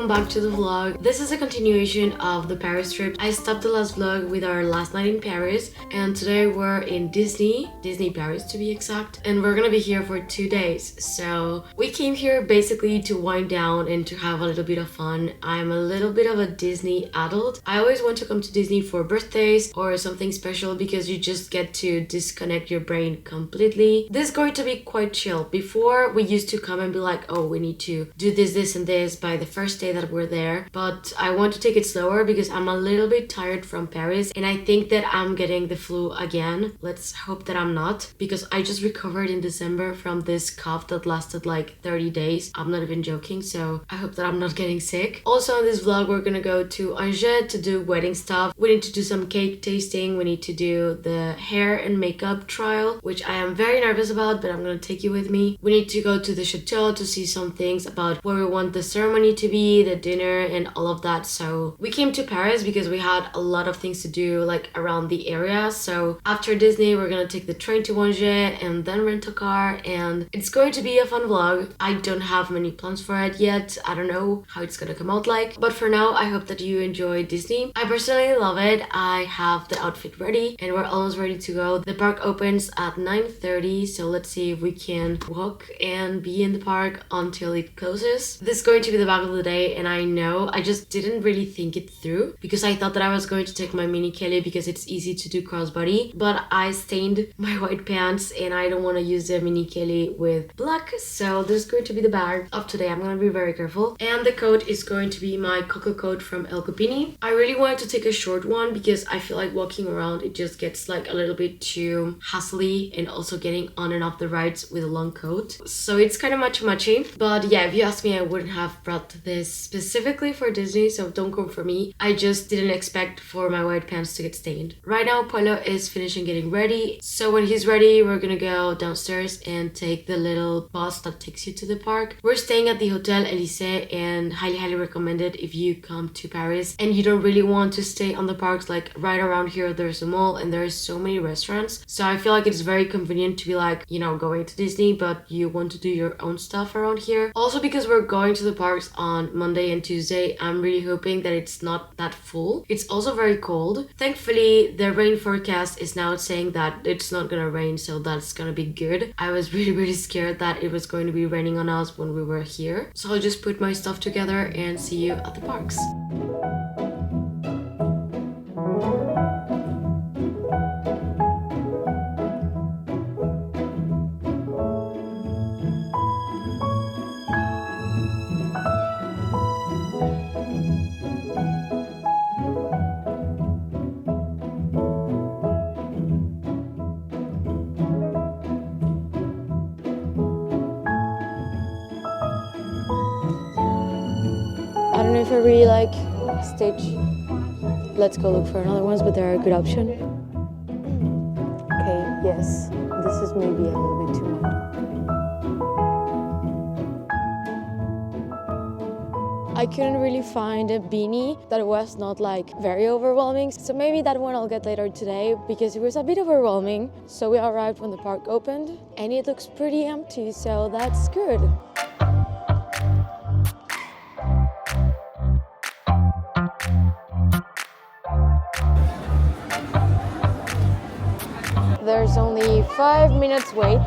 welcome back to the vlog. This is a continuation of the Paris trip. I stopped the last vlog with our last night in Paris, and today we're in Disney Paris to be exact, and we're gonna be here for 2 days. So we came here basically to wind down and to have a little bit of fun. I'm a little bit of a Disney adult. I always want to come to Disney for birthdays or something special because you just get to disconnect your brain completely. This is going to be quite chill. Before, we used to come and be like, oh, we need to do this and this by the first day that we're there, but I want to take it slower because I'm a little bit tired from Paris and I think that I'm getting the flu again. Let's hope that I'm not, because I just recovered in December from this cough that lasted like 30 days. I'm not even joking, so I hope that I'm not getting sick. Also in this vlog, we're gonna go to Angers to do wedding stuff. We need to do some cake tasting. We need to do the hair and makeup trial, which I am very nervous about, but I'm gonna take you with me. We need to go to the chateau to see some things about where we want the ceremony to be, the dinner, and all of that. So we came to Paris because we had a lot of things to do like around the area. So after Disney, we're gonna take the train to Angers and then rent a car, and it's going to be a fun vlog. I don't have many plans for it yet. I don't know how it's gonna come out like, but for now I hope that you enjoy Disney. I personally love it. I have the outfit ready and we're almost ready to go. The park opens at 9:30, so let's see if we can walk and be in the park until it closes. This is going to be the bag of the day, and I know I just didn't really think it through because I thought that I was going to take my mini Kelly because it's easy to do crossbody, but I stained my white pants and I don't want to use the mini Kelly with black, so this is going to be the bag of today. I'm going to be very careful, and the coat is going to be my Coco coat from El Copini. I really wanted to take a short one because I feel like walking around it just gets like a little bit too hassly, and also getting on and off the rides with a long coat, so it's kind of matchy. But yeah, if you ask me, I wouldn't have brought this specifically for Disney, so don't come for me. I just didn't expect for my white pants to get stained. Right now Polo is finishing getting ready, so when he's ready we're gonna go downstairs and take the little bus that takes you to the park. We're staying at the Hotel Elysée, and highly recommend it if you come to Paris and you don't really want to stay on the parks. Like right around here there's a mall and there's so many restaurants, so I feel like it's very convenient to be like, you know, going to Disney but you want to do your own stuff around here. Also, because we're going to the parks on Monday and Tuesday, I'm really hoping that it's not that full. It's also very cold. Thankfully the rain forecast is now saying that it's not gonna rain, so that's gonna be good. I was really scared that it was going to be raining on us when we were here, so I'll just put my stuff together and see you at the parks. I don't know if I really like Stitch. Let's go look for another ones, but they're a good option. Okay, yes, this is maybe a little bit too much. I couldn't really find a beanie that was not like very overwhelming, so maybe that one I'll get later today because it was a bit overwhelming. So we arrived when the park opened and it looks pretty empty, so that's good. There's only 5 minutes wait.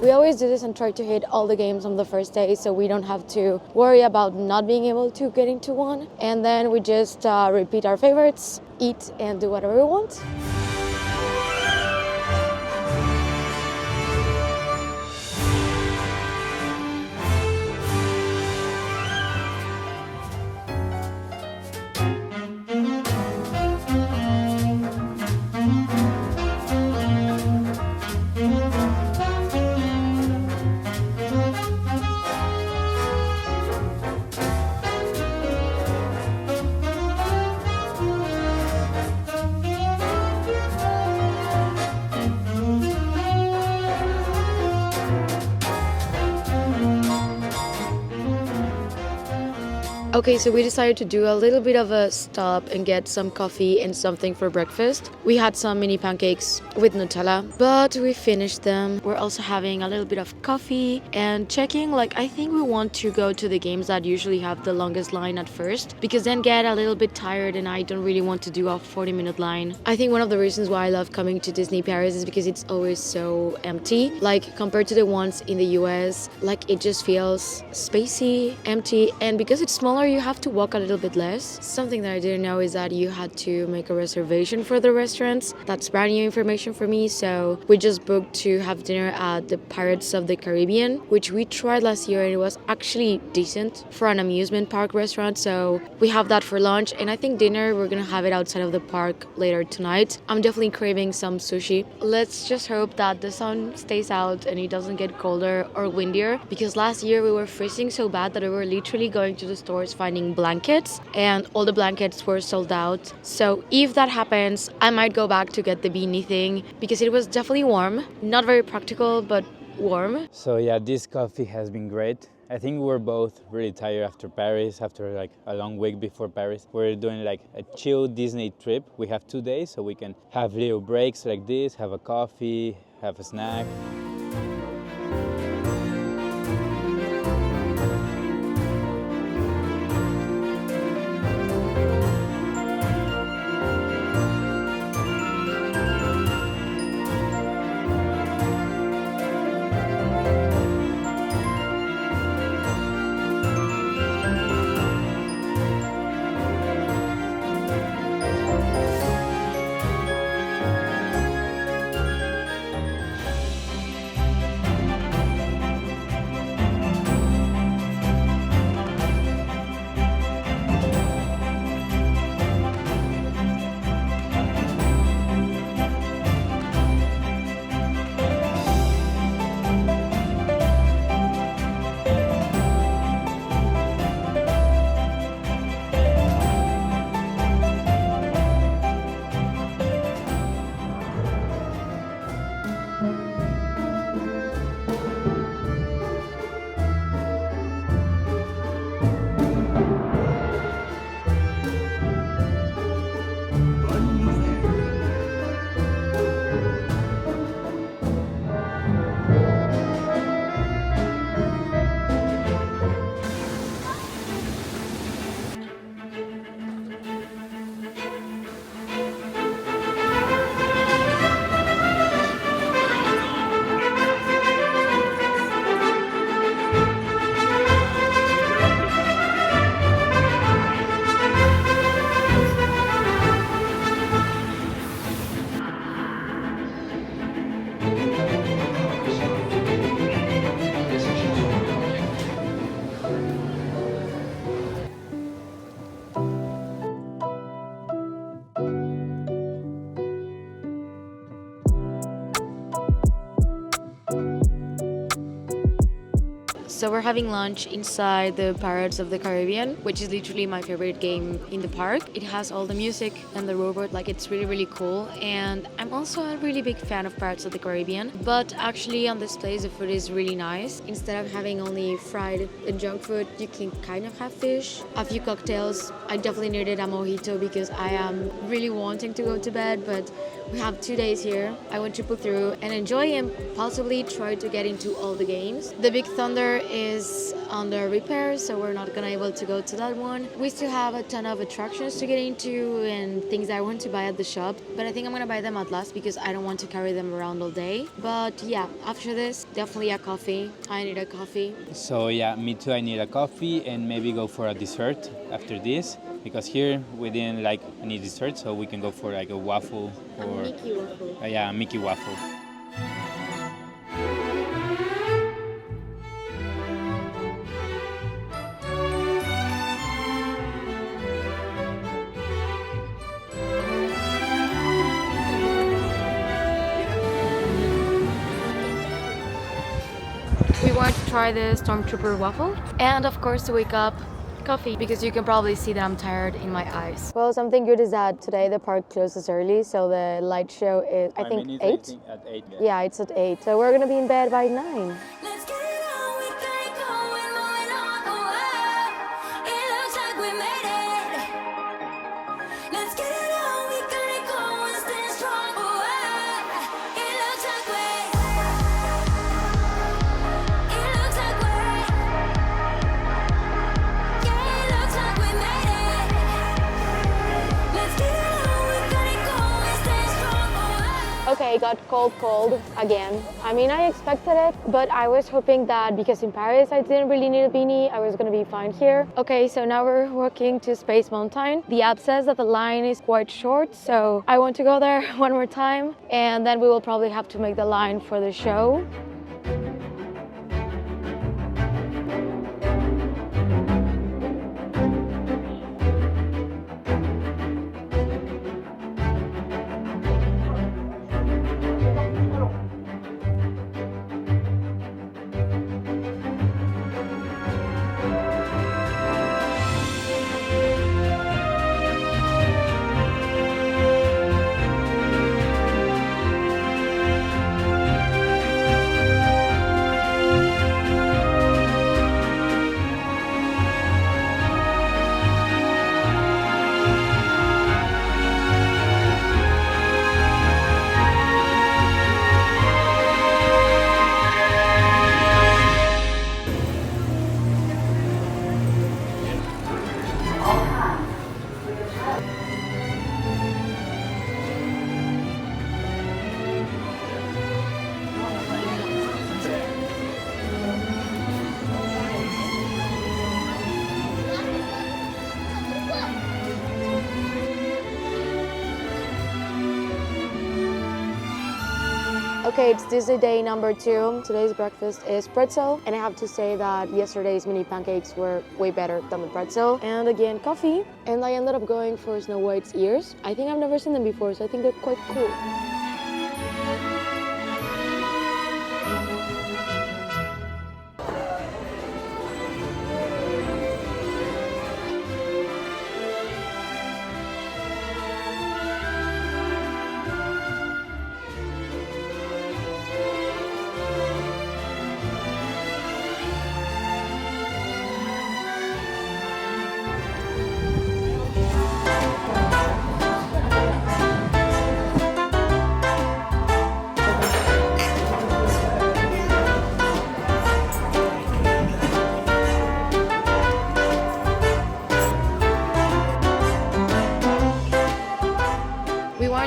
We always do this and try to hit all the games on the first day so we don't have to worry about not being able to get into one. And then we just repeat our favorites, eat and do whatever we want. Okay, so we decided to do a little bit of a stop and get some coffee and something for breakfast. We had some mini pancakes with Nutella, but we finished them. We're also having a little bit of coffee and checking, like, I think we want to go to the games that usually have the longest line at first, because then get a little bit tired and I don't really want to do a 40-minute line. I think one of the reasons why I love coming to Disney Paris is because it's always so empty. Like, compared to the ones in the US, like, it just feels spacey, empty, and because it's smaller, you have to walk a little bit less. Something that I didn't know is that you had to make a reservation for the restaurants. That's brand new information for me, so we just booked to have dinner at the Pirates of the Caribbean, which we tried last year and it was actually decent for an amusement park restaurant, so we have that for lunch, and I think dinner we're gonna have it outside of the park later tonight. I'm definitely craving some sushi. Let's just hope that the sun stays out and it doesn't get colder or windier, because last year we were freezing so bad that we were literally going to the stores finding blankets and all the blankets were sold out. So if that happens, I might go back to get the beanie thing because it was definitely warm, not very practical, but warm. So yeah, this coffee has been great. I think we're both really tired after Paris, after like a long week before Paris. We're doing like a chill Disney trip. We have 2 days, so we can have little breaks like this, have a coffee, have a snack. So we're having lunch inside the Pirates of the Caribbean, which is literally my favorite game in the park. It has all the music and the robot, like it's really, really cool. And I'm also a really big fan of Pirates of the Caribbean. But actually on this place, the food is really nice. Instead of having only fried and junk food, you can kind of have fish. A few cocktails. I definitely needed a mojito because I am really wanting to go to bed, but we have 2 days here. I want to put through and enjoy and possibly try to get into all the games. The Big Thunder is under repair, so we're not gonna able to go to that one. We still have a ton of attractions to get into and things I want to buy at the shop, but I think I'm gonna buy them at last because I don't want to carry them around all day. But yeah, after this, definitely a coffee. I need a coffee. So yeah, me too, I need a coffee and maybe go for a dessert after this, because here we didn't like any dessert, so we can go for like a waffle or a Mickey waffle. Yeah, a Mickey waffle. We want to try the Stormtrooper waffle and of course to wake up coffee because you can probably see that I'm tired in my eyes. Well, something good is that today the park closes early, so the light show is I think 8? At 8. Yeah, it's at 8. So we're gonna be in bed by 9. Let's get it on, we can't go, we're moving on the way. It looks like day got cold again. I mean, I expected it, but I was hoping that because in Paris I didn't really need a beanie, I was gonna be fine here. Okay, so now we're walking to Space Mountain. The app says that the line is quite short, so I want to go there one more time, and then we will probably have to make the line for the show. Okay, it's Disney day number 2. Today's breakfast is pretzel, and I have to say that yesterday's mini pancakes were way better than the pretzel. And again, coffee. And I ended up going for Snow White's ears. I think I've never seen them before, so I think they're quite cool.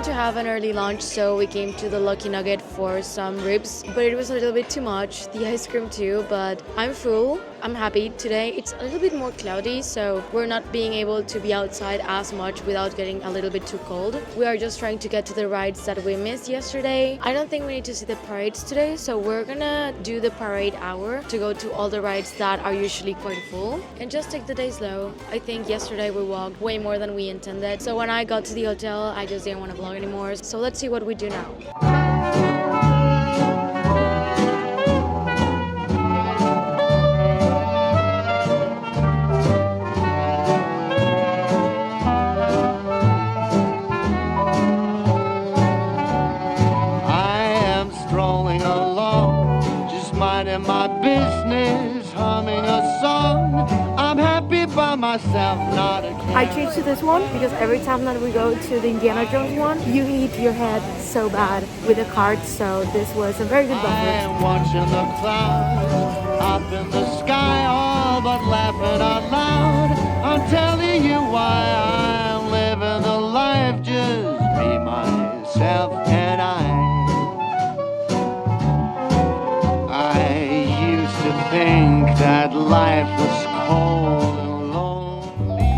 To have an early lunch, so we came to the Lucky Nugget for some ribs, but it was a little bit too much, the ice cream too, but I'm full. I'm happy. Today it's a little bit more cloudy, so we're not being able to be outside as much without getting a little bit too cold. We are just trying to get to the rides that we missed yesterday. I don't think we need to see the parades today, so we're gonna do the parade hour to go to all the rides that are usually quite full and just take the day slow. I think yesterday we walked way more than we intended, so when I got to the hotel I just didn't want to vlog anymore. So let's see what we do now. My business, humming a song. I'm happy by myself, not a care. I changed to this one because every time that we go to the Indiana Jones one, you hit your head so bad with the cart, so this was a very good buffer. I am watching the clouds up in the sky, all but laughing out loud. I'm telling you why I'm living the life, just me, myself, and I used to think that life was cold and lonely.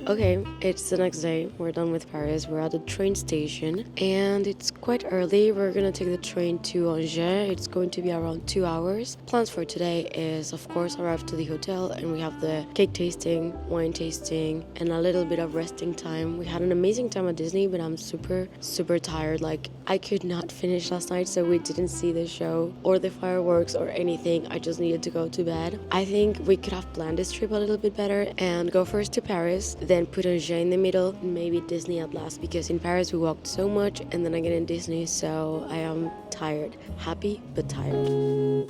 Okay, it's the next day. We're done with Paris. We're at the train station and it's quite early. We're gonna take the train to Angers. It's going to be around 2 hours. Plans for today is, of course, arrive to the hotel and we have the cake tasting, wine tasting, and a little bit of resting time. We had an amazing time at Disney, but I'm super tired. Like, I could not finish last night, so we didn't see the show or the fireworks or anything. I just needed to go to bed. I think we could have planned this trip a little bit better and go first to Paris, then put Angers in the middle, maybe Disney at last, because in Paris we walked so much and then again in Disney, so I am tired. Happy, but tired.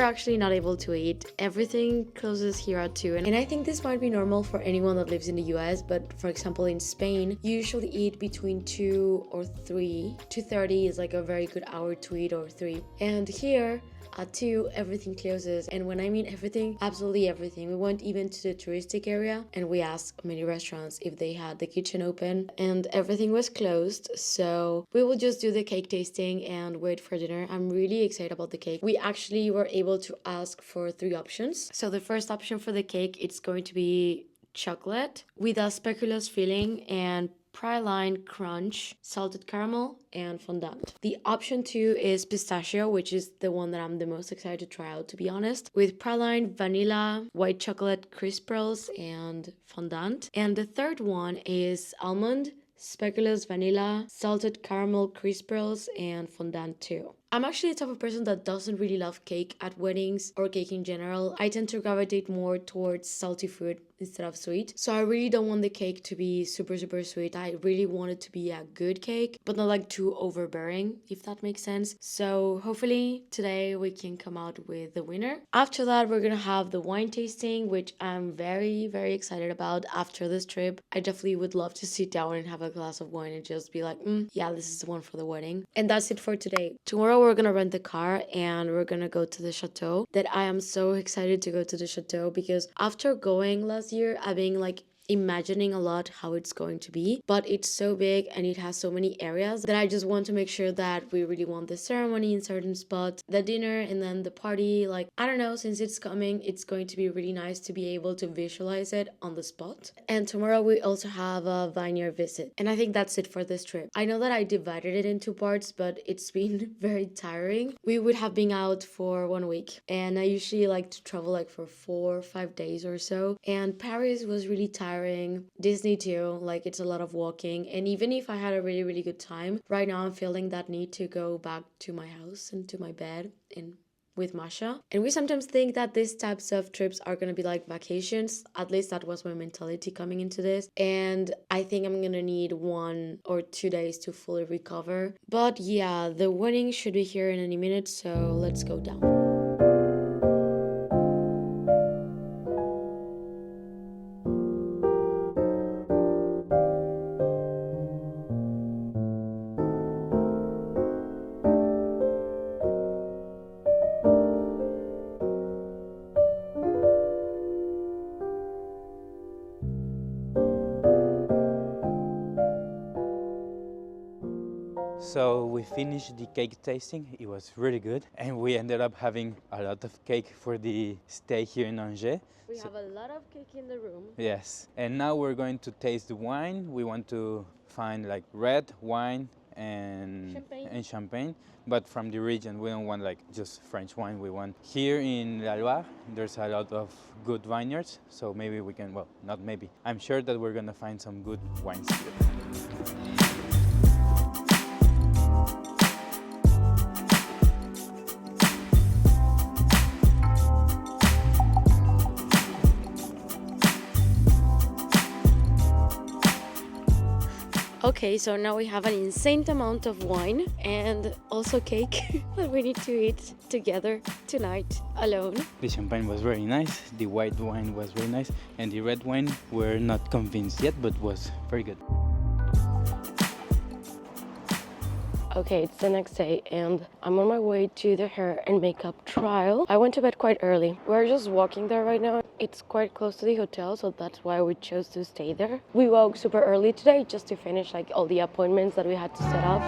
actually not able to eat. Everything closes here at 2. And I think this might be normal for anyone that lives in the US, but for example in Spain, you usually eat between 2 or 3. 2:30 is like a very good hour to eat, or 3. And here at 2, everything closes. And when I mean everything, absolutely everything. We went even to the touristic area and we asked many restaurants if they had the kitchen open, and everything was closed. So we will just do the cake tasting and wait for dinner. I'm really excited about the cake. We actually were able to ask for 3 options. So the first option for the cake, it's going to be chocolate with a speculoos filling and praline crunch, salted caramel, and fondant. The option 2 is pistachio, which is the one that I'm the most excited to try out, to be honest, with praline, vanilla, white chocolate crisp pearls, and fondant. And the third one is almond, speculoos, vanilla, salted caramel crisp pearls, and fondant too. I'm actually the type of person that doesn't really love cake at weddings or cake in general. I tend to gravitate more towards salty food instead of sweet. So I really don't want the cake to be super sweet. I really want it to be a good cake, but not like too overbearing, if that makes sense. So hopefully today we can come out with the winner. After that, we're gonna have the wine tasting, which I'm very excited about. After this trip, I definitely would love to sit down and have a glass of wine and just be like, yeah, this is the one for the wedding. And that's it for today. Tomorrow we're gonna rent the car and we're gonna go to the chateau. That I am so excited to go to the chateau, because after going last year, I've been like imagining a lot how it's going to be, but it's so big and it has so many areas that I just want to make sure that we really want the ceremony in certain spots, the dinner, and then the party. Like, I don't know, since it's coming, it's going to be really nice to be able to visualize it on the spot. And tomorrow we also have a Vineyard visit, and I think that's it for this trip. I know that I divided it into parts, but it's been very tiring. We would have been out for 1 week, and I usually like to travel like for 4 or 5 days or so, and Paris was really tiring. Disney too, like it's a lot of walking, and even if I had a really good time, right now I'm feeling that need to go back to my house and to my bed and with Masha. And we sometimes think that these types of trips are gonna be like vacations. At least that was my mentality coming into this, and I think I'm gonna need 1 or 2 days to fully recover. But yeah, the wedding should be here in any minute, so let's go down. So we finished the cake tasting. It was really good, and we ended up having a lot of cake for the stay here in Angers. We have a lot of cake in the room. Yes, and now we're going to taste the wine. We want to find like red wine and champagne, but from the region. We don't want like just French wine. We want here in La Loire, there's a lot of good vineyards, so maybe we can, well, not maybe, I'm sure that we're gonna find some good wines here. Okay, so now we have an insane amount of wine and also cake that we need to eat together tonight alone. The champagne was very nice, the white wine was very nice, and the red wine we're not convinced yet, but was very good. Okay, it's the next day and I'm on my way to the hair and makeup trial. I went to bed quite early. We're just walking there right now. It's quite close to the hotel, so that's why we chose to stay there. We woke super early today just to finish like all the appointments that we had to set up.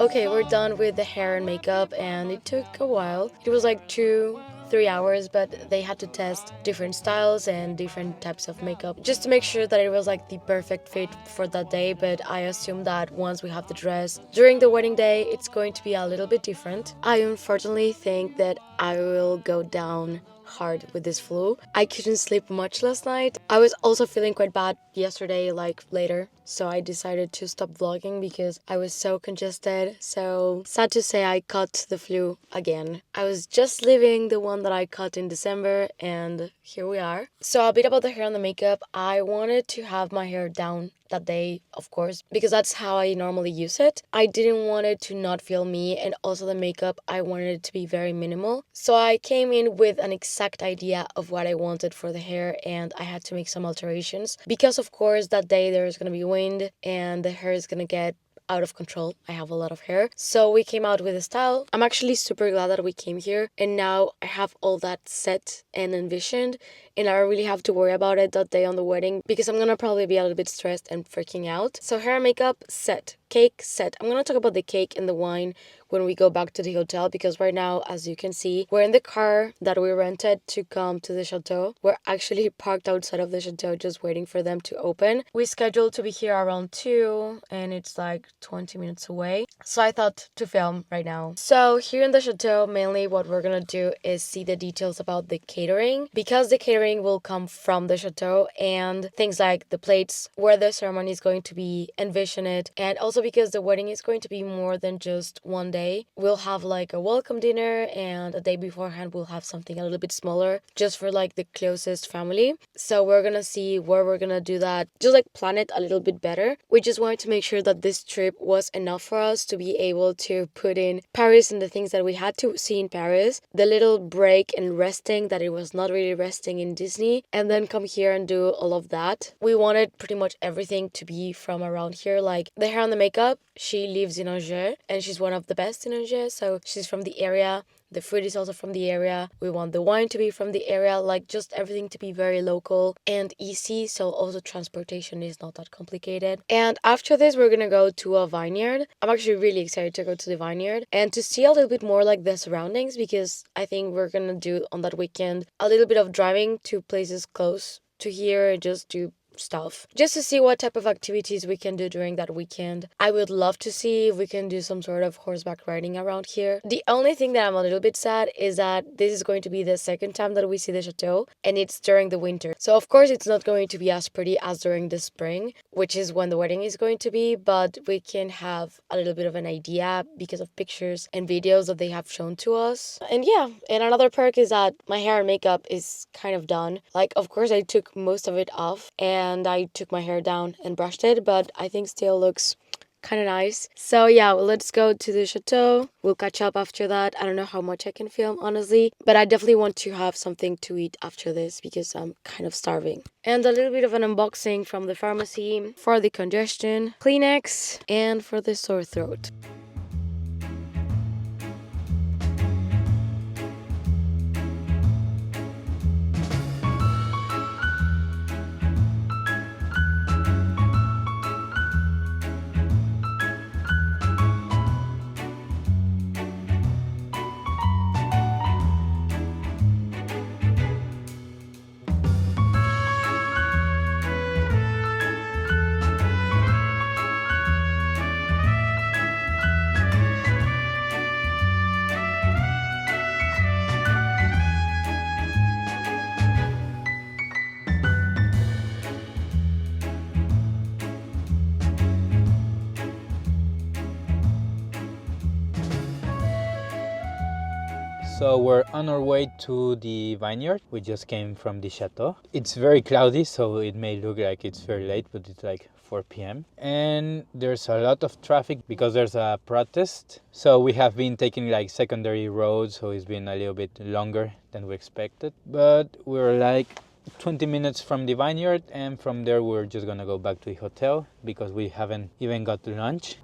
Okay, we're done with the hair and makeup and it took a while. It was like 2-3 hours, but they had to test different styles and different types of makeup just to make sure that it was like the perfect fit for that day. But I assume that once we have the dress during the wedding day, it's going to be a little bit different. I unfortunately think that I will go down hard with this flu. I couldn't sleep much last night. I was also feeling quite bad yesterday, like later. So I decided to stop vlogging because I was so congested. So sad to say I caught the flu again. I was just leaving the one that I caught in December and here we are. So a bit about the hair and the makeup. I wanted to have my hair down that day, of course, because that's how I normally use it. I didn't want it to not feel me, and also the makeup, I wanted it to be very minimal. So I came in with an exact idea of what I wanted for the hair, and I had to make some alterations because of course that day there's gonna be wind and the hair is gonna get out of control. I have a lot of hair. So we came out with a style. I'm actually super glad that we came here and now I have all that set and envisioned and I don't really have to worry about it that day on the wedding because I'm gonna probably be a little bit stressed and freaking out. So hair and makeup set. Cake set. I'm gonna talk about the cake and the wine when we go back to the hotel because right now, as you can see, we're in the car that we rented to come to the chateau. We're actually parked outside of the chateau just waiting for them to open. We scheduled to be here around 2 and it's like 20 minutes away. So I thought to film right now. So here in the chateau, mainly what we're gonna do is see the details about the catering because the catering will come from the chateau and things like the plates, where the ceremony is going to be, envision it, and also because the wedding is going to be more than just one day. We'll have like a welcome dinner and a day beforehand we'll have something a little bit smaller just for like the closest family. So we're gonna see where we're gonna do that, just like plan it a little bit better. We just wanted to make sure that this trip was enough for us to be able to put in Paris and the things that we had to see in Paris, the little break and resting that it was not really resting in Disney, and then come here and do all of that. We wanted pretty much everything to be from around here, like the hair and the makeup. She lives in Angers and she's one of the best in Angers, so she's from the area. The food is also from the area. We want the wine to be from the area, like just everything to be very local and easy, so also transportation is not that complicated. And after this, we're gonna go to a vineyard. I'm actually really excited to go to the vineyard and to see a little bit more like the surroundings because I think we're gonna do on that weekend a little bit of driving to places close to here and just do stuff just to see what type of activities we can do during that weekend. I would love to see if we can do some sort of horseback riding around here. The only thing that I'm a little bit sad is that this is going to be the second time that we see the chateau and it's during the winter. So of course it's not going to be as pretty as during the spring, which is when the wedding is going to be, but we can have a little bit of an idea because of pictures and videos that they have shown to us. And yeah, and another perk is that my hair and makeup is kind of done. Like of course I took most of it off and I took my hair down and brushed it, but I think still looks kind of nice. So yeah, let's go to the chateau. We'll catch up after that. I don't know how much I can film, honestly, but I definitely want to have something to eat after this because I'm kind of starving. And a little bit of an unboxing from the pharmacy for the congestion, Kleenex, and for the sore throat. So we're on our way to the vineyard. We just came from the chateau. It's very cloudy, so it may look like it's very late, but it's like 4 p.m. And there's a lot of traffic because there's a protest. So we have been taking like secondary roads, so it's been a little bit longer than we expected. But we're like 20 minutes from the vineyard, and from there we're just gonna go back to the hotel because we haven't even got lunch.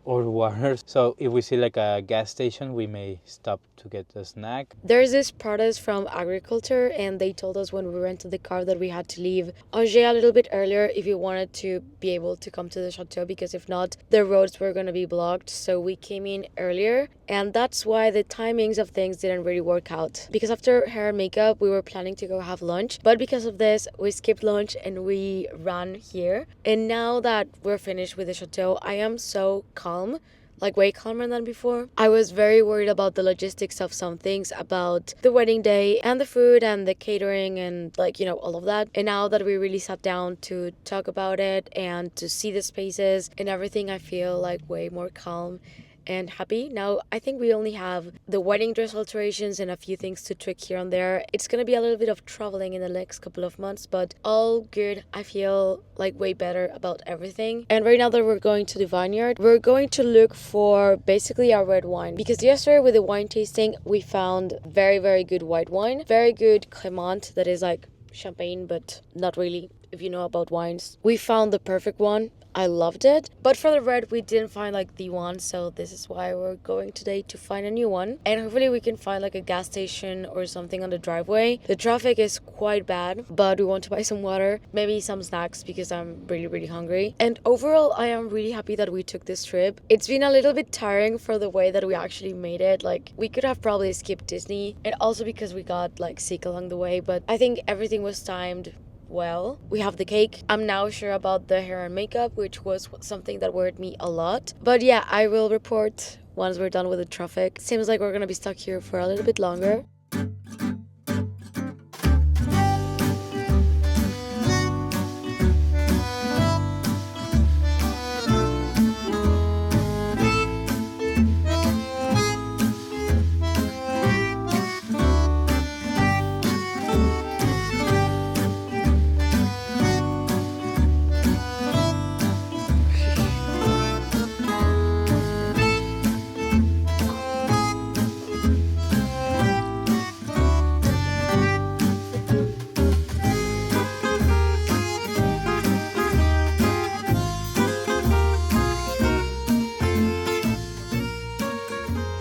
Or water. So if we see like a gas station, we may stop to get a snack. There's this protest from agriculture and they told us when we rented the car that we had to leave Angers a little bit earlier if we wanted to be able to come to the chateau because if not, the roads were going to be blocked. So we came in earlier and that's why the timings of things didn't really work out. Because after hair and makeup, we were planning to go have lunch, but because of this, we skipped lunch and we ran here. And now that we're finished with the chateau, I am so calm. like way calmer than before. I was very worried about the logistics of some things, about the wedding day and the food and the catering and like, you know, all of that. And now that we really sat down to talk about it and to see the spaces and everything, I feel like way more calm and happy. Now, I think we only have the wedding dress alterations and a few things to tweak here and there. It's gonna be a little bit of traveling in the next couple of months, but all good. I feel like way better about everything. And right now that we're going to the Vineyard, we're going to look for basically our red wine, because yesterday with the wine tasting, we found very, very good white wine, very good Cremant, that is like champagne, but not really, if you know about wines. We found the perfect one. I loved it. But for the red, we didn't find like the one, so this is why we're going today to find a new one. And hopefully we can find like a gas station or something on the driveway. The traffic is quite bad, but we want to buy some water, maybe some snacks, because I'm really, really hungry. And overall, I am really happy that we took this trip. It's been a little bit tiring for the way that we actually made it. Like, we could have probably skipped Disney, and also because we got like sick along the way, but I think everything was timed well. We have the cake. I'm now sure about the hair and makeup, which was something that worried me a lot. But yeah, I will report once we're done with the traffic. Seems like we're gonna be stuck here for a little bit longer.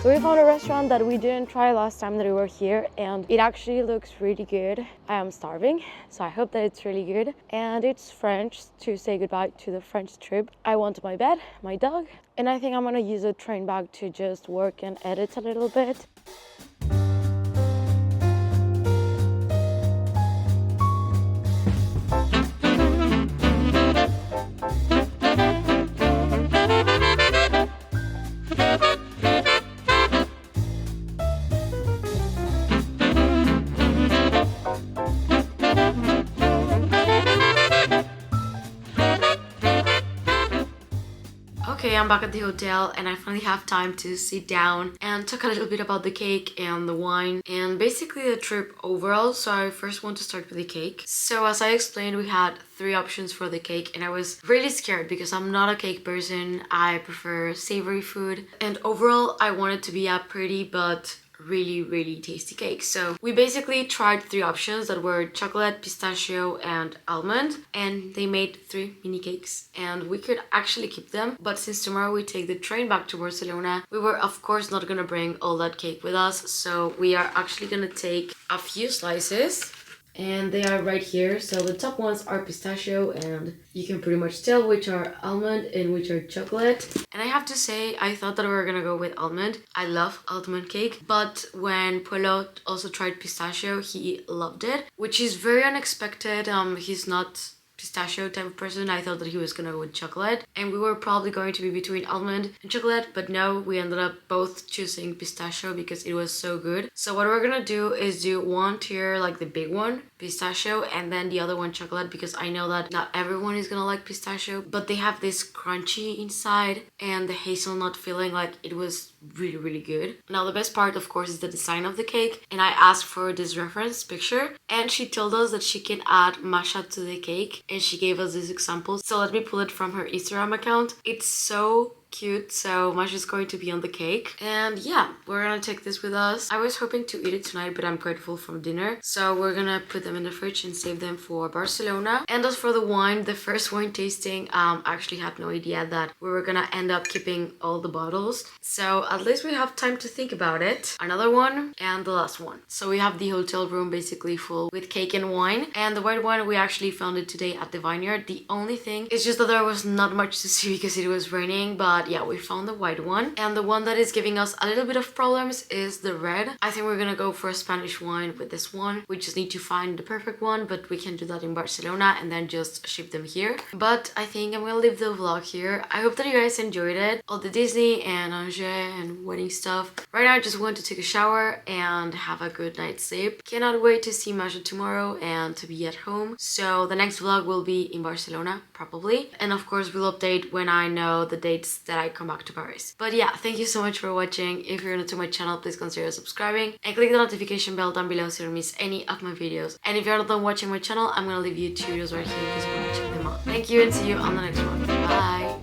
So we found a restaurant that we didn't try last time that we were here, and it actually looks really good. I am starving, so I hope that it's really good. And it's French, to say goodbye to the French trip. I want my bed, my dog, and I think I'm gonna use a train bag to just work and edit a little bit. Okay, I'm back at the hotel and I finally have time to sit down and talk a little bit about the cake and the wine and basically the trip overall. So I first want to start with the cake. So as I explained, we had 3 options for the cake and I was really scared because I'm not a cake person. I prefer savory food, and overall I want it to be a pretty but really tasty cake. So we basically tried 3 options that were chocolate, pistachio and almond, and they made 3 mini cakes and we could actually keep them, but since tomorrow we take the train back to Barcelona, we were of course not gonna bring all that cake with us, so we are actually gonna take a few slices. And they are right here. So the top ones are pistachio and you can pretty much tell which are almond and which are chocolate. And I have to say, I thought that we were gonna go with almond. I love almond cake, but when Polo also tried pistachio, he loved it, which is very unexpected. He's not pistachio type of person. I thought that he was gonna go with chocolate, and we were probably going to be between almond and chocolate, but no, we ended up both choosing pistachio because it was so good. So what we're gonna do is do one tier, like the big one, pistachio, and then the other one chocolate, because I know that not everyone is gonna like pistachio, but they have this crunchy inside and the hazelnut feeling. Like, it was really good. Now the best part of course is the design of the cake, and I asked for this reference picture and she told us that she can add matcha to the cake, and she gave us this example. So let me pull it from her Instagram account. It's so cute. So much is going to be on the cake, and yeah, we're gonna take this with us. I was hoping to eat it tonight, but I'm quite full from dinner, so we're gonna put them in the fridge and save them for Barcelona. And as for the wine, the first wine tasting, I actually had no idea that we were gonna end up keeping all the bottles, so at least we have time to think about it. Another one and the last one. So we have the hotel room basically full with cake and wine, and the white wine we actually found it today at the Vineyard. The only thing is just that there was not much to see because it was raining, but But yeah, we found the white one. And the one that is giving us a little bit of problems is the red. I think we're gonna go for a Spanish wine with this one. We just need to find the perfect one, but we can do that in Barcelona and then just ship them here. But I think I'm gonna leave the vlog here. I hope that you guys enjoyed it. All the Disney and Angers and wedding stuff. Right now I just want to take a shower and have a good night's sleep. Cannot wait to see Masha tomorrow and to be at home. So the next vlog will be in Barcelona, probably. And of course we'll update when I know the dates that I come back to Paris. But yeah, thank you so much for watching. If you're new to my channel, please consider subscribing and click the notification bell down below so you don't miss any of my videos. And if you're not done watching my channel, I'm gonna leave you tutorials right here if you just want to check them out. Thank you and see you on the next one. Bye!